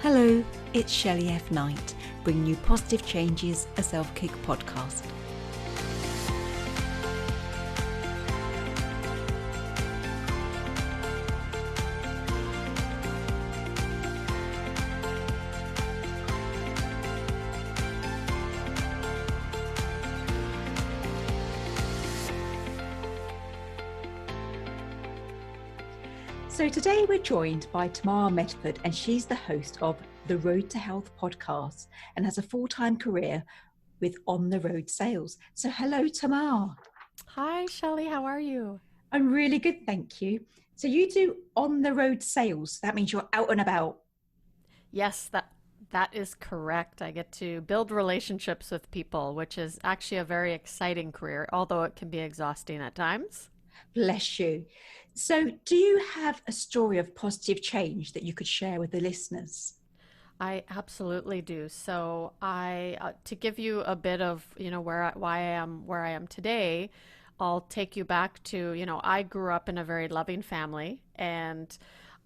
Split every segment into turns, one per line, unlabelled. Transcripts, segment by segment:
Hello, it's Shelley F Knight, bringing you Positive Changes, a self-kick podcast. So today we're joined by Tamar Medford, and she's the host of the Road to Health podcast and has a full-time career with On the Road Sales. So hello, Tamar.
Hi, Shelley. How are you?
I'm really good, thank you. So you do On the Road Sales. That means you're out and about.
Yes, that is correct. I get to build relationships with people, which is actually a very exciting career, although it can be exhausting at times.
Bless you. So do you have a story of positive change that you could share with the listeners?
I absolutely do. So to give you a bit of, why I am where I am today, I'll take you back to, I grew up in a very loving family, and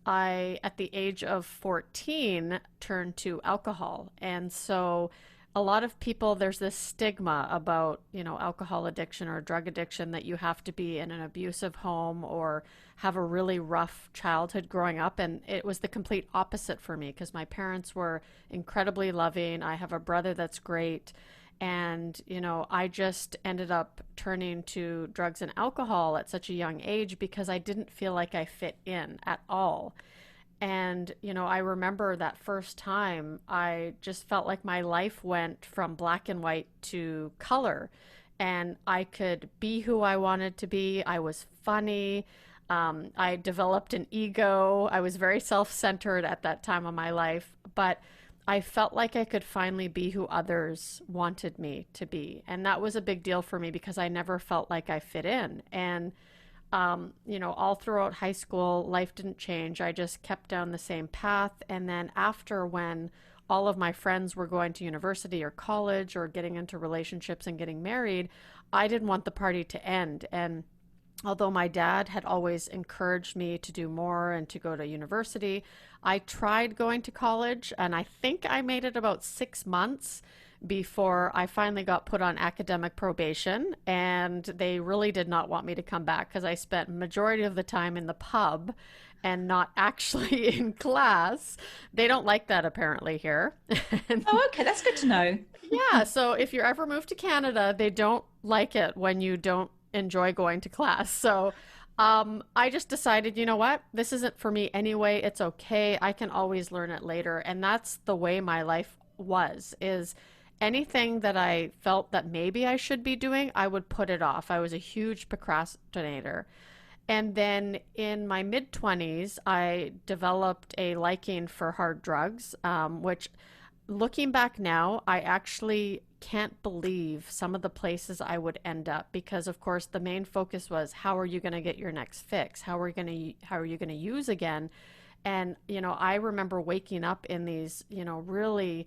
at the age of 14, turned to alcohol. And so a lot of people, there's this stigma about, alcohol addiction or drug addiction, that you have to be in an abusive home or have a really rough childhood growing up. And it was the complete opposite for me because my parents were incredibly loving. I have a brother that's great. And, I just ended up turning to drugs and alcohol at such a young age because I didn't feel like I fit in at all. And, I remember that first time I just felt like my life went from black and white to color, and I could be who I wanted to be. I was funny. I developed an ego. I was very self-centered at that time of my life, but I felt like I could finally be who others wanted me to be. And that was a big deal for me because I never felt like I fit in. And all throughout high school, life didn't change. I just kept down the same path. And then after, when all of my friends were going to university or college or getting into relationships and getting married, I didn't want the party to end. And although my dad had always encouraged me to do more and to go to university, I tried going to college, and I think I made it about 6 months before I finally got put on academic probation, and they really did not want me to come back because I spent majority of the time in the pub and not actually in class. They don't like that apparently here.
Oh, okay, that's good to know.
Yeah, so if you ever move to Canada, they don't like it when you don't enjoy going to class. So I just decided, you know what? This isn't for me anyway. It's okay. I can always learn it later. And that's the way my life is anything that I felt that maybe I should be doing, I would put it off. I was a huge procrastinator. And then in my mid 20s, I developed a liking for hard drugs, which, looking back now, I actually can't believe some of the places I would end up because, of course, the main focus was how are you going to get your next fix? How are you going to use again? And, I remember waking up in these, really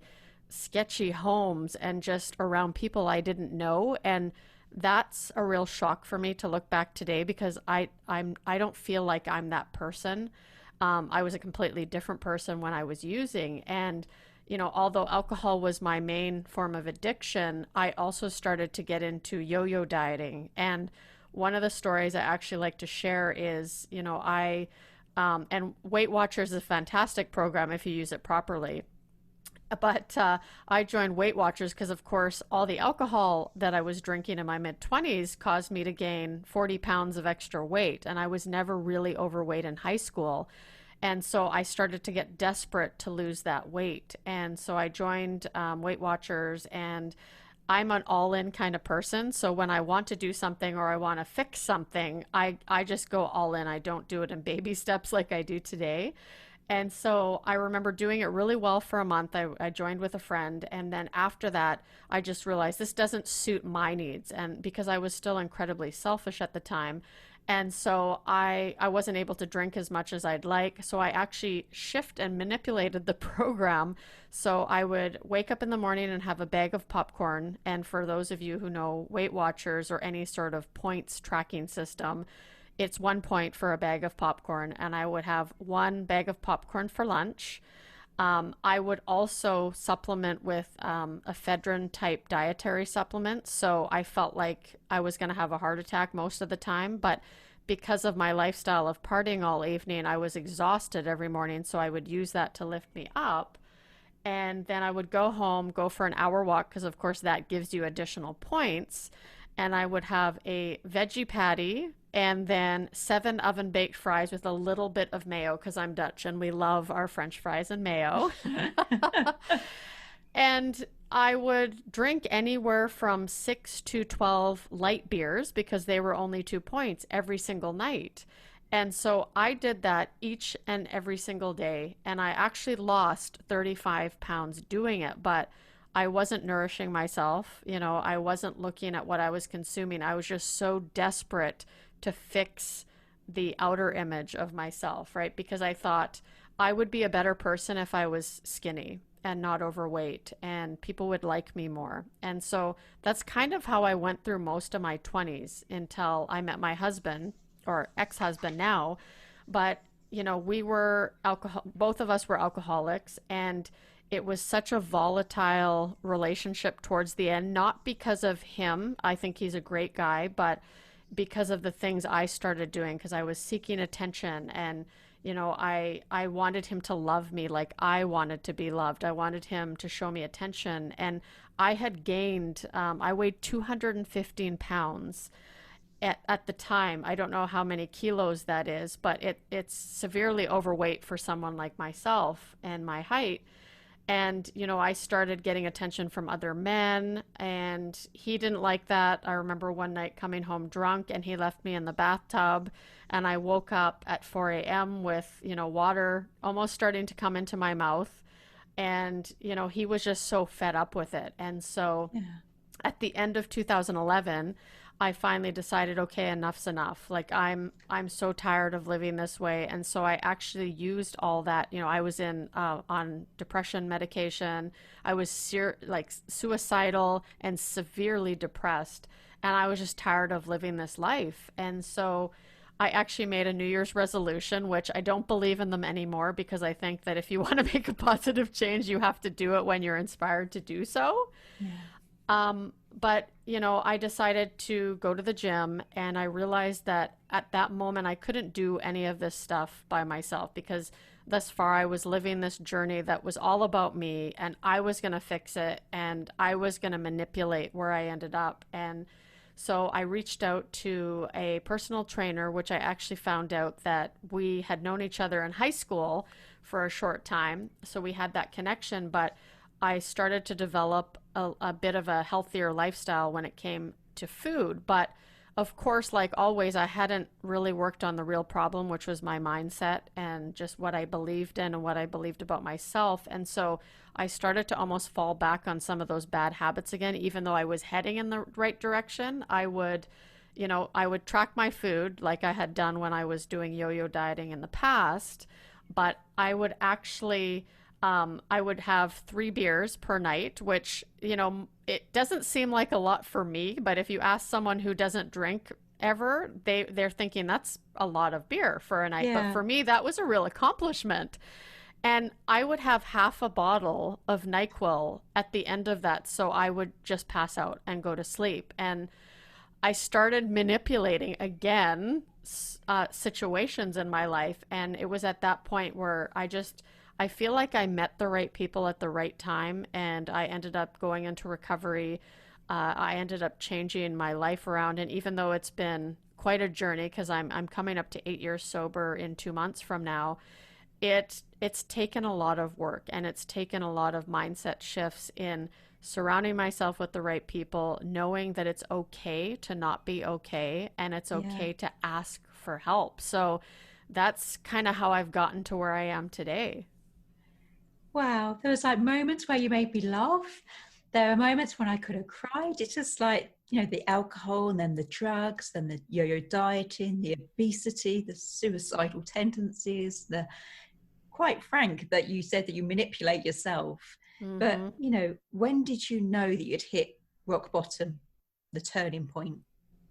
sketchy homes and just around people I didn't know. And that's a real shock for me to look back today because I don't feel like I'm that person. I was a completely different person when I was using. And, although alcohol was my main form of addiction, I also started to get into yo-yo dieting. And one of the stories I actually like to share is, and Weight Watchers is a fantastic program if you use it properly. But I joined Weight Watchers because, of course, all the alcohol that I was drinking in my mid-20s caused me to gain 40 pounds of extra weight. And I was never really overweight in high school. And so I started to get desperate to lose that weight. And so I joined Weight Watchers, and I'm an all-in kind of person. So when I want to do something or I want to fix something, I just go all in. I don't do it in baby steps like I do today. And so I remember doing it really well for a month. I joined with a friend. And then after that, I just realized this doesn't suit my needs. And because I was still incredibly selfish at the time. And so I wasn't able to drink as much as I'd like. So I actually shift and manipulated the program. So I would wake up in the morning and have a bag of popcorn. And for those of you who know Weight Watchers or any sort of points tracking system, it's 1 point for a bag of popcorn, and I would have one bag of popcorn for lunch. I would also supplement with ephedrine type dietary supplements. So I felt like I was going to have a heart attack most of the time. But because of my lifestyle of partying all evening, I was exhausted every morning. So I would use that to lift me up. And then I would go home, go for an hour walk, because of course that gives you additional points. And I would have a veggie patty and then 7 oven baked fries with a little bit of mayo, because I'm Dutch and we love our French fries and mayo. And I would drink anywhere from 6 to 12 light beers because they were only 2 points every single night. And so I did that each and every single day. And I actually lost 35 pounds doing it, but I wasn't nourishing myself. I wasn't looking at what I was consuming. I was just so desperate to fix the outer image of myself, right? Because I thought I would be a better person if I was skinny and not overweight, and people would like me more. And so that's kind of how I went through most of my 20s until I met my husband, or ex-husband now. But we were both of us were alcoholics, and it was such a volatile relationship towards the end, not because of him. I think he's a great guy, but because of the things I started doing, because I was seeking attention. And I wanted him to love me like I wanted to be loved. I wanted him to show me attention. And I had gained, I weighed 215 pounds at the time. I don't know how many kilos that is, but it's severely overweight for someone like myself and my height. And, I started getting attention from other men, and he didn't like that. I remember one night coming home drunk, and he left me in the bathtub, and I woke up at 4 a.m. with, water almost starting to come into my mouth. And, he was just so fed up with it. And so
Yeah.
at the end of 2011, I finally decided, okay, enough's enough. Like I'm so tired of living this way. And so I actually used all that. I was in on depression medication. I was like suicidal and severely depressed, and I was just tired of living this life. And so I actually made a New Year's resolution, which I don't believe in them anymore, because I think that if you want to make a positive change, you have to do it when you're inspired to do so.
Yeah.
But, I decided to go to the gym, and I realized that at that moment I couldn't do any of this stuff by myself, because thus far I was living this journey that was all about me, and I was going to fix it, and I was going to manipulate where I ended up. And so I reached out to a personal trainer, which I actually found out that we had known each other in high school for a short time. So we had that connection, but I started to develop a bit of a healthier lifestyle when it came to food. But of course, like always, I hadn't really worked on the real problem, which was my mindset and just what I believed in and what I believed about myself. And so I started to almost fall back on some of those bad habits again, even though I was heading in the right direction. I would track my food like I had done when I was doing yo-yo dieting in the past, but I would have 3 beers per night, which, it doesn't seem like a lot for me, but if you ask someone who doesn't drink ever, they're thinking that's a lot of beer for a night. But
Yeah.
for me, that was a real accomplishment. And I would have half a bottle of NyQuil at the end of that, so I would just pass out and go to sleep. And I started manipulating again situations in my life. And it was at that point where I feel like I met the right people at the right time, and I ended up going into recovery. I ended up changing my life around. And even though it's been quite a journey, because I'm coming up to 8 years sober in 2 months from now, it's taken a lot of work, and it's taken a lot of mindset shifts in surrounding myself with the right people, knowing that it's okay to not be okay, and it's
Yeah.
okay to ask for help. So that's kind of how I've gotten to where I am today.
Wow. There was like moments where you made me laugh. There are moments when I could have cried. It's just like, the alcohol and then the drugs, then the yo-yo dieting, the obesity, the suicidal tendencies, the quite frank that you said that you manipulate yourself. But,
Hmm.
when did you know that you'd hit rock bottom, the turning point?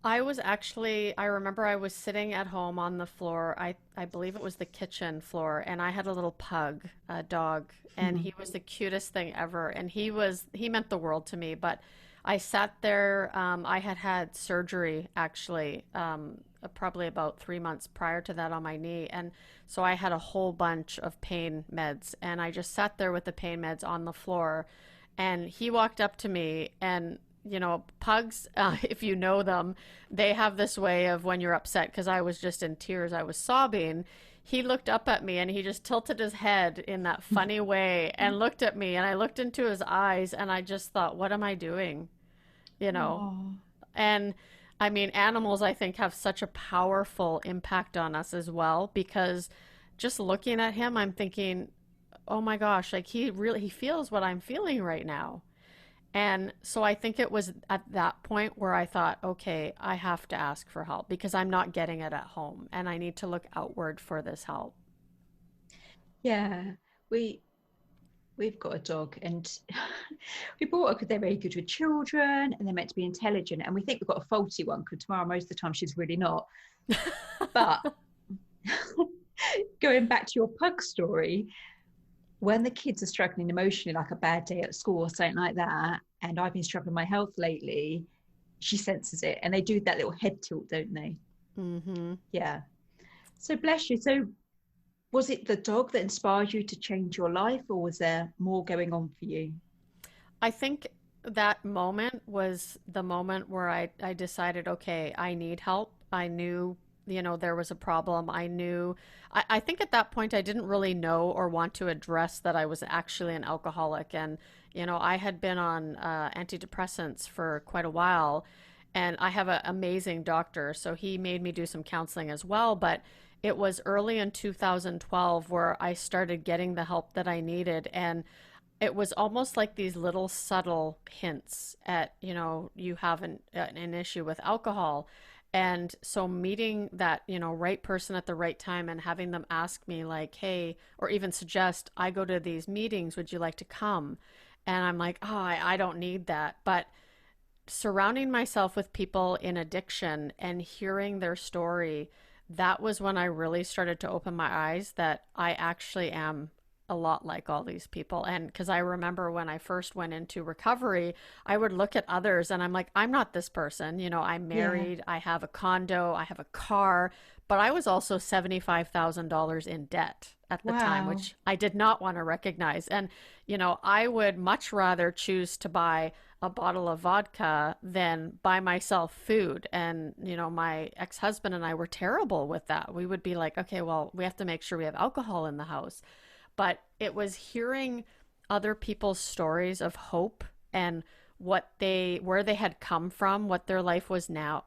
I remember I was sitting at home on the floor. I believe it was the kitchen floor, and I had a little pug, a dog, and he was the cutest thing ever. And he meant the world to me. But I sat there. I had had surgery actually, probably about 3 months prior to that on my knee. And so I had a whole bunch of pain meds, and I just sat there with the pain meds on the floor. And he walked up to me, and pugs, if you know them, they have this way of when you're upset, because I was just in tears, I was sobbing. He looked up at me and he just tilted his head in that funny way and looked at me, and I looked into his eyes and I just thought, what am I doing? You know?
Oh,
And I mean, animals, I think, have such a powerful impact on us as well, because just looking at him, I'm thinking, oh my gosh, like he feels what I'm feeling right now. And so I think it was at that point where I thought, okay, I have to ask for help because I'm not getting it at home and I need to look outward for this help.
yeah. We we've got a dog, and we bought her because they're very good with children and they're meant to be intelligent. And we think we've got a faulty one because Tamara, most of the time, she's really not. But going back to your pug story, when the kids are struggling emotionally, like a bad day at school or something like that, and I've been struggling with my health lately, she senses it and they do that little head tilt, don't they?
Mm-hmm.
Yeah. So bless you. So was it the dog that inspired you to change your life, or was there more going on for you?
I think that moment was the moment where I decided, okay, I need help. I knew, there was a problem. I think at that point I didn't really know or want to address that I was actually an alcoholic. And, I had been on antidepressants for quite a while, and I have an amazing doctor. So he made me do some counseling as well. But it was early in 2012 where I started getting the help that I needed. And it was almost like these little subtle hints at, you have an issue with alcohol. And so meeting that, right person at the right time and having them ask me like, hey, or even suggest I go to these meetings, would you like to come? And I'm like, oh, I don't need that. But surrounding myself with people in addiction and hearing their story, that was when I really started to open my eyes that I actually am a lot like all these people. And because I remember when I first went into recovery, I would look at others and I'm like, I'm not this person. I'm
Yeah.
married, I have a condo, I have a car, but I was also $75,000 in debt at the time,
Wow.
which I did not want to recognize. And, I would much rather choose to buy a bottle of vodka than buy myself food. And, my ex husband and I were terrible with that. We would be like, okay, well, we have to make sure we have alcohol in the house. But it was hearing other people's stories of hope and where they had come from, what their life was now,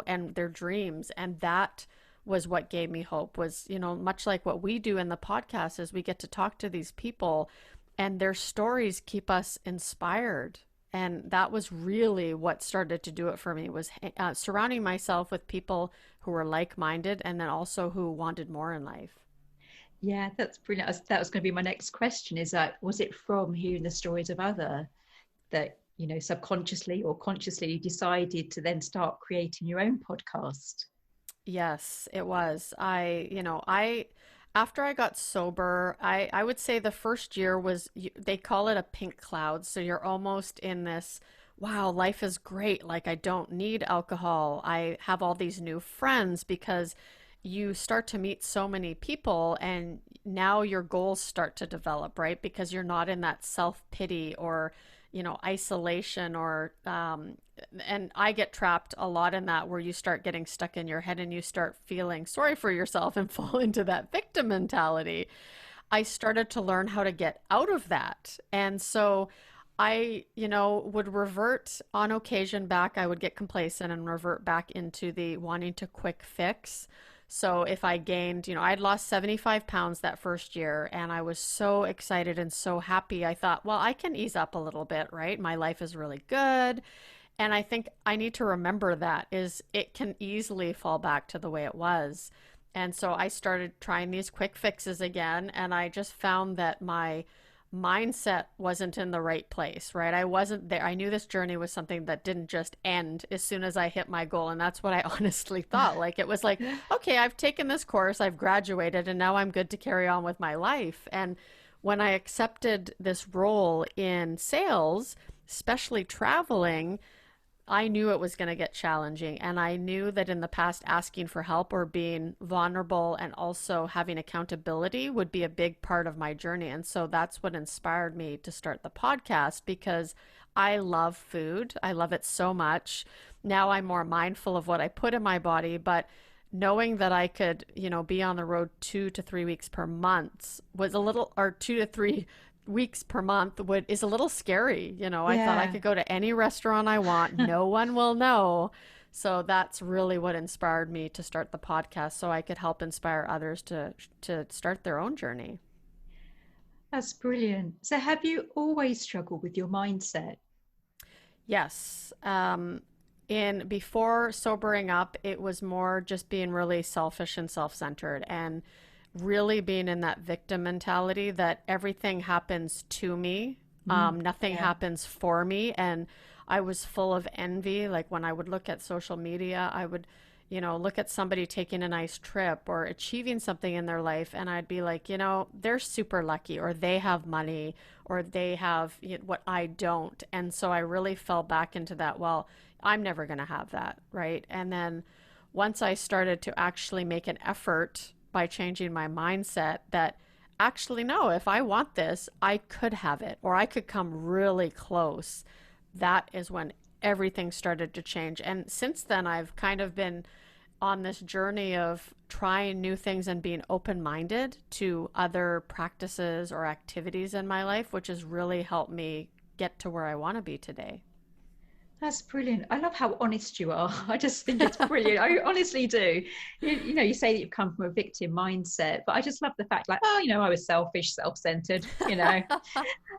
and their dreams. And that was what gave me hope. Was, much like what we do in the podcast, is we get to talk to these people and their stories keep us inspired. And that was really what started to do it for me, was surrounding myself with people who were like-minded and then also who wanted more in life.
Yeah, that's brilliant. That was going to be my next question, is that, was it from hearing the stories of other that, subconsciously or consciously you decided to then start creating your own podcast?
Yes, it was. After I got sober, I would say the first year was, they call it a pink cloud. So you're almost in this, wow, life is great. Like I don't need alcohol. I have all these new friends, because you start to meet so many people and now your goals start to develop, right? Because you're not in that self-pity or, isolation or and I get trapped a lot in that, where you start getting stuck in your head and you start feeling sorry for yourself and fall into that victim mentality. I started to learn how to get out of that. And so I, would revert on occasion back. I would get complacent and revert back into the wanting to quick fix. So if I gained, I'd lost 75 pounds that first year and I was so excited and so happy. I thought, well, I can ease up a little bit, right? My life is really good. And I think I need to remember that is it can easily fall back to the way it was. And so I started trying these quick fixes again, and I just found that my mindset wasn't in the right place, right? I wasn't there. I knew this journey was something that didn't just end as soon as I hit my goal. And that's what I honestly thought. Like, it was like, okay, I've taken this course, I've graduated, and now I'm good to carry on with my life. And when I accepted this role in sales, especially traveling, I knew it was going to get challenging. And I knew that in the past, asking for help or being vulnerable and also having accountability would be a big part of my journey. And so that's what inspired me to start the podcast, because I love food. I love it so much. Now I'm more mindful of what I put in my body, but knowing that I could, be on the road 2 to 3 weeks per month was a little, or 2 to 3 weeks per month is a little scary. I thought I
Yeah.
could go to any restaurant I want. No one will know. So that's really what inspired me to start the podcast, so I could help inspire others to start their own journey.
That's brilliant. So have you always struggled with your mindset?
Yes. In before sobering up, it was more just being really selfish and self-centered, and really being in that victim mentality that everything happens to me. Nothing
Yeah.
happens for me. And I was full of envy. Like, when I would look at social media, I would, look at somebody taking a nice trip or achieving something in their life. And I'd be like, they're super lucky, or they have money, or they have what I don't. And so I really fell back into that. Well, I'm never going to have that. Right. And then once I started to actually make an effort by changing my mindset that actually, no, if I want this, I could have it, or I could come really close, that is when everything started to change. And since then, I've kind of been on this journey of trying new things and being open minded to other practices or activities in my life, which has really helped me get to where I want to be today.
That's brilliant. I love how honest you are. I just think it's brilliant. I honestly do. You say that you've come from a victim mindset, but I just love the fact, like, oh, I was selfish, self-centered,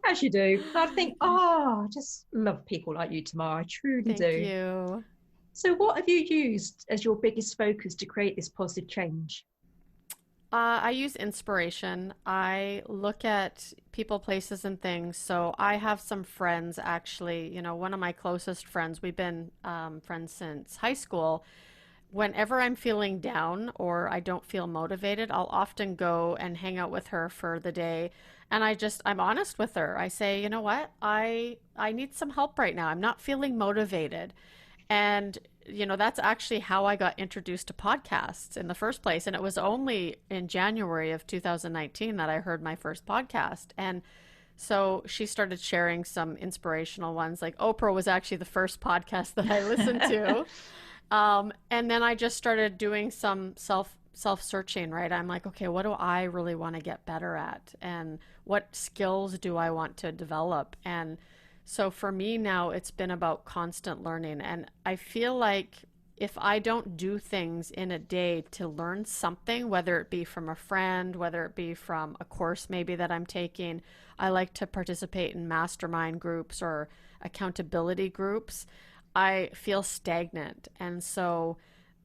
as you do. I think, oh, I just love people like you, Tamar. I truly
Thank
do.
you.
So, what have you used as your biggest focus to create this positive change?
I use inspiration. I look at people, places, and things. So I have some friends, actually, one of my closest friends, we've been friends since high school. Whenever I'm feeling down or I don't feel motivated, I'll often go and hang out with her for the day. And I'm honest with her. I say, you know what? I need some help right now. I'm not feeling motivated. And, that's actually how I got introduced to podcasts in the first place. And it was only in January of 2019 that I heard my first podcast. And so she started sharing some inspirational ones. Like, Oprah was actually the first podcast that I listened to. And then I just started doing some self searching, right? I'm like, okay, what do I really want to get better at? And what skills do I want to develop? And so for me now, it's been about constant learning. And I feel like if I don't do things in a day to learn something, whether it be from a friend, whether it be from a course maybe that I'm taking, I like to participate in mastermind groups or accountability groups. I feel stagnant. And so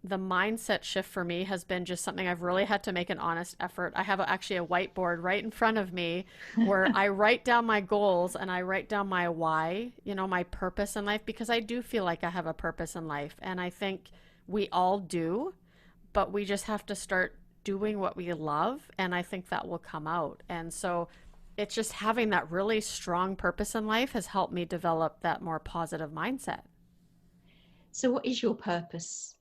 the mindset shift for me has been just something I've really had to make an honest effort. I have actually a whiteboard right in front of me where I write down my goals and I write down my why, my purpose in life, because I do feel like I have a purpose in life. And I think we all do, but we just have to start doing what we love. And I think that will come out. And so it's just having that really strong purpose in life has helped me develop that more positive mindset.
So, what is your purpose?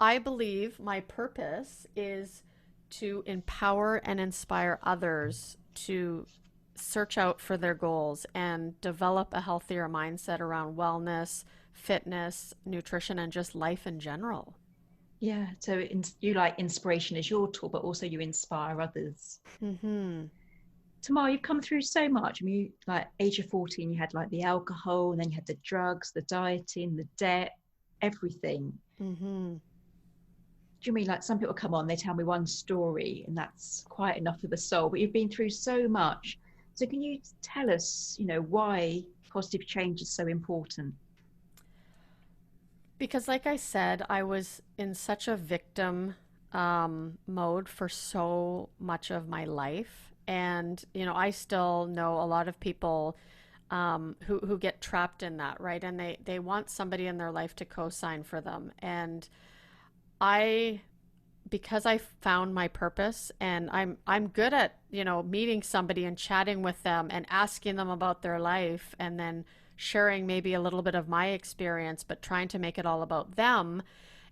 I believe my purpose is to empower and inspire others to search out for their goals and develop a healthier mindset around wellness, fitness, nutrition, and just life in general.
Yeah, so you like inspiration as your tool, but also you inspire others.
Mm-hmm.
Tamar, you've come through so much. I mean, like age of 14, you had like the alcohol, and then you had the drugs, the dieting, the debt, everything.
Mm-hmm.
Do you mean like some people come on, they tell me one story, and that's quite enough for the soul, but you've been through so much. So can you tell us, why positive change is so important?
Because, like I said, I was in such a victim mode for so much of my life. And, I still know a lot of people who get trapped in that, right? And they want somebody in their life to co-sign for them. And I, because I found my purpose and I'm good at, meeting somebody and chatting with them and asking them about their life and then sharing maybe a little bit of my experience, but trying to make it all about them.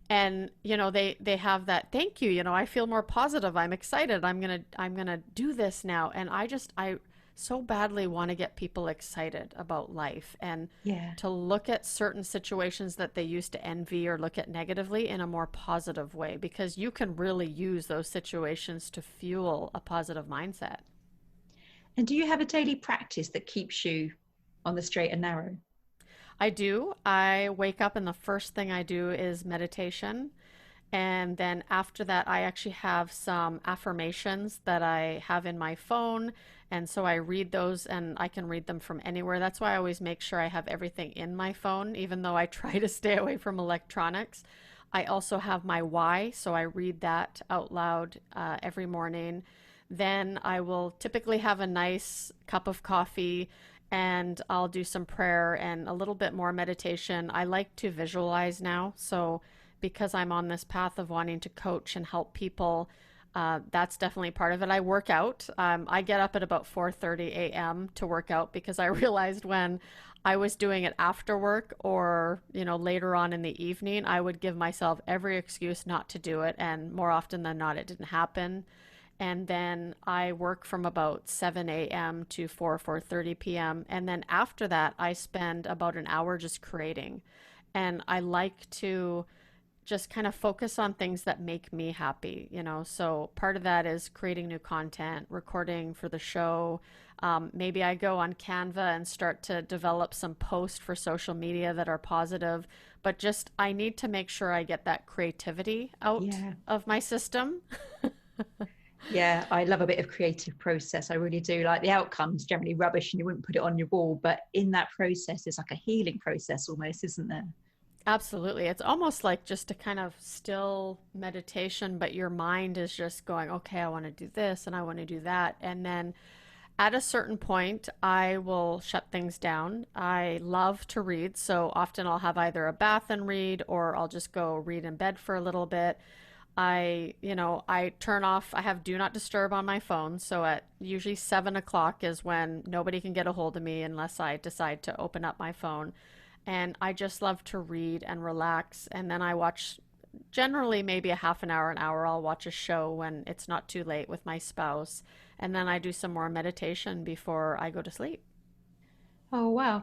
And they have that thank you, I feel more positive, I'm excited, I'm gonna do this now. And I so badly want to get people excited about life and
Yeah.
to look at certain situations that they used to envy or look at negatively in a more positive way, because you can really use those situations to fuel a positive mindset.
And do you have a daily practice that keeps you on the straight and narrow?
I do. I wake up and the first thing I do is meditation. And then after that, I actually have some affirmations that I have in my phone. And so I read those and I can read them from anywhere. That's why I always make sure I have everything in my phone, even though I try to stay away from electronics. I also have my why, so I read that out loud every morning. Then I will typically have a nice cup of coffee and I'll do some prayer and a little bit more meditation. I like to visualize now. So, because I'm on this path of wanting to coach and help people, that's definitely part of it. I work out. I get up at about 4:30 a.m. to work out because I realized when I was doing it after work or, later on in the evening, I would give myself every excuse not to do it. And more often than not, it didn't happen. And then I work from about 7 a.m. to 4:30 p.m. And then after that, I spend about an hour just creating. And I like to just kind of focus on things that make me happy. So part of that is creating new content, recording for the show. Maybe I go on Canva and start to develop some posts for social media that are positive, but just I need to make sure I get that creativity out
Yeah.
of my system.
Yeah, I love a bit of creative process. I really do. Like the outcome's generally rubbish and you wouldn't put it on your wall, but in that process, it's like a healing process almost, isn't there?
Absolutely. It's almost like just a kind of still meditation, but your mind is just going, okay, I want to do this and I want to do that. And then at a certain point, I will shut things down. I love to read, so often I'll have either a bath and read or I'll just go read in bed for a little bit. I turn off, I have do not disturb on my phone. So at usually 7 o'clock is when nobody can get a hold of me unless I decide to open up my phone. And I just love to read and relax. And then I watch generally maybe a half an hour. I'll watch a show when it's not too late with my spouse. And then I do some more meditation before I go to sleep.
Oh, wow.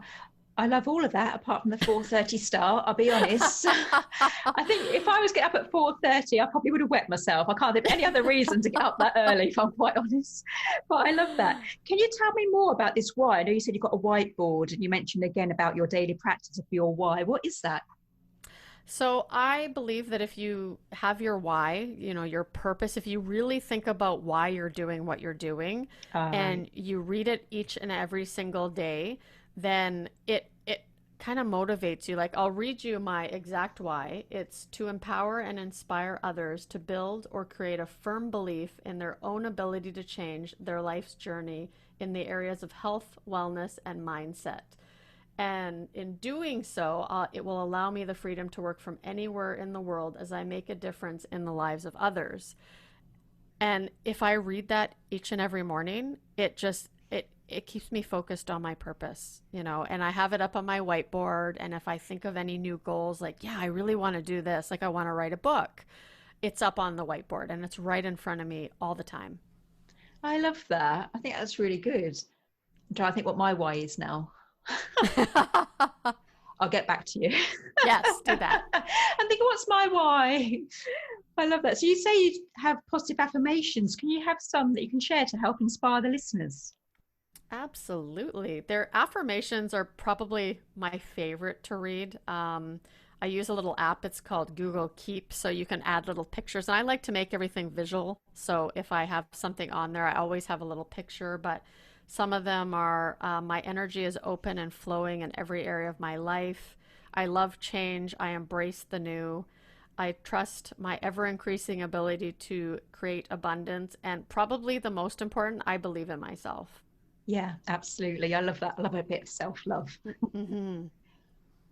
I love all of that apart from the 4:30 start. I'll be honest. I think if I was getting up at 4:30, I probably would have wet myself. I can't think of any other reason to get up that early, if I'm quite honest. But I love that. Can you tell me more about this why? I know you said you've got a whiteboard and you mentioned again about your daily practice of your why. What is that?
So I believe that if you have your why, your purpose, if you really think about why you're doing what you're doing
Right.
and you read it each and every single day, then it kind of motivates you. Like I'll read you my exact why. It's to empower and inspire others to build or create a firm belief in their own ability to change their life's journey in the areas of health, wellness, and mindset. And in doing so, it will allow me the freedom to work from anywhere in the world as I make a difference in the lives of others. And if I read that each and every morning, it keeps me focused on my purpose. And I have it up on my whiteboard. And if I think of any new goals, like, yeah, I really want to do this, like I want to write a book, it's up on the whiteboard and it's right in front of me all the time.
I love that. I think that's really good. I'm trying to think what my why is now. I'll get back to you.
Yes, do that.
And think, what's my why? I love that. So you say you have positive affirmations. Can you have some that you can share to help inspire the listeners?
Absolutely. Their affirmations are probably my favorite to read. I use a little app. It's called Google Keep, so you can add little pictures. And I like to make everything visual. So if I have something on there, I always have a little picture. But some of them are my energy is open and flowing in every area of my life. I love change. I embrace the new. I trust my ever increasing ability to create abundance. And probably the most important, I believe in myself.
Yeah, absolutely. I love that. I love a bit of self-love.
Mm-hmm.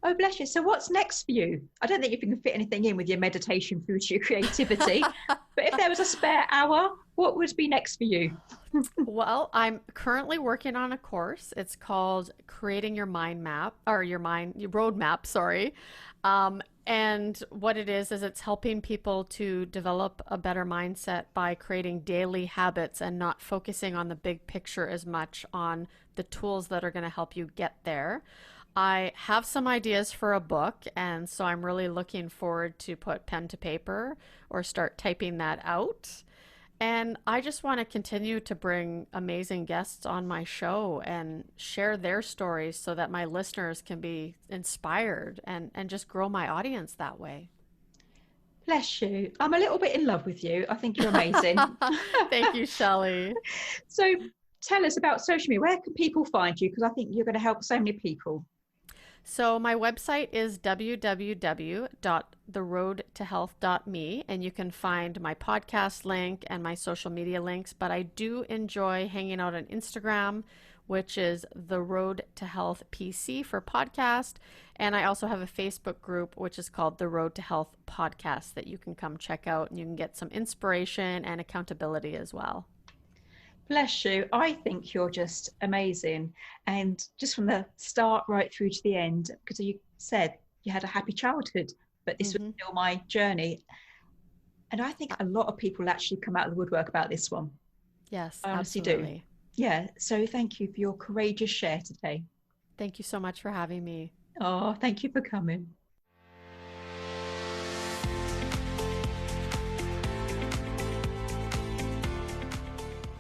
Oh, bless you. So what's next for you? I don't think you can fit anything in with your meditation through to your creativity, but if there was a spare hour, what would be next for you?
Well, I'm currently working on a course. It's called Creating Your Mind Map, or your roadmap, sorry. And what it is it's helping people to develop a better mindset by creating daily habits and not focusing on the big picture as much on the tools that are going to help you get there. I have some ideas for a book, and so I'm really looking forward to put pen to paper or start typing that out. And I just want to continue to bring amazing guests on my show and share their stories so that my listeners can be inspired and just grow my audience that way.
Bless you. I'm a little bit in love with you. I think you're amazing.
Thank you, Shelley.
So tell us about social media. Where can people find you? Because I think you're going to help so many people.
So my website is www.theroadtohealth.me, and you can find my podcast link and my social media links. But I do enjoy hanging out on Instagram, which is The Road to Health PC for podcast. And I also have a Facebook group, which is called The Road to Health Podcast, that you can come check out, and you can get some inspiration and accountability as well.
Bless you. I think you're just amazing. And just from the start right through to the end, because you said you had a happy childhood, but this was still my journey. And I think a lot of people actually come out of the woodwork about this one.
Yes,
I honestly
absolutely.
do. Yeah. So thank you for your courageous share today.
Thank you so much for having me.
Oh, thank you for coming.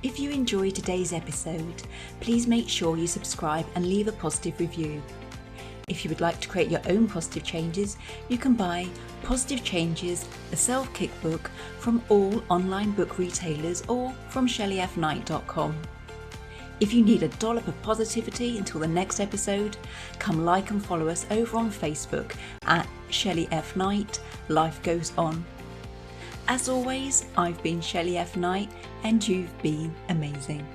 If you enjoyed today's episode, please make sure you subscribe and leave a positive review. If you would like to create your own positive changes, you can buy Positive Changes, a self-kick book from all online book retailers or from shelleyfknight.com. If you need a dollop of positivity until the next episode, come like and follow us over on Facebook at Shelley F. Knight, Life Goes On. As always, I've been Shelley F. Knight, and you've been amazing.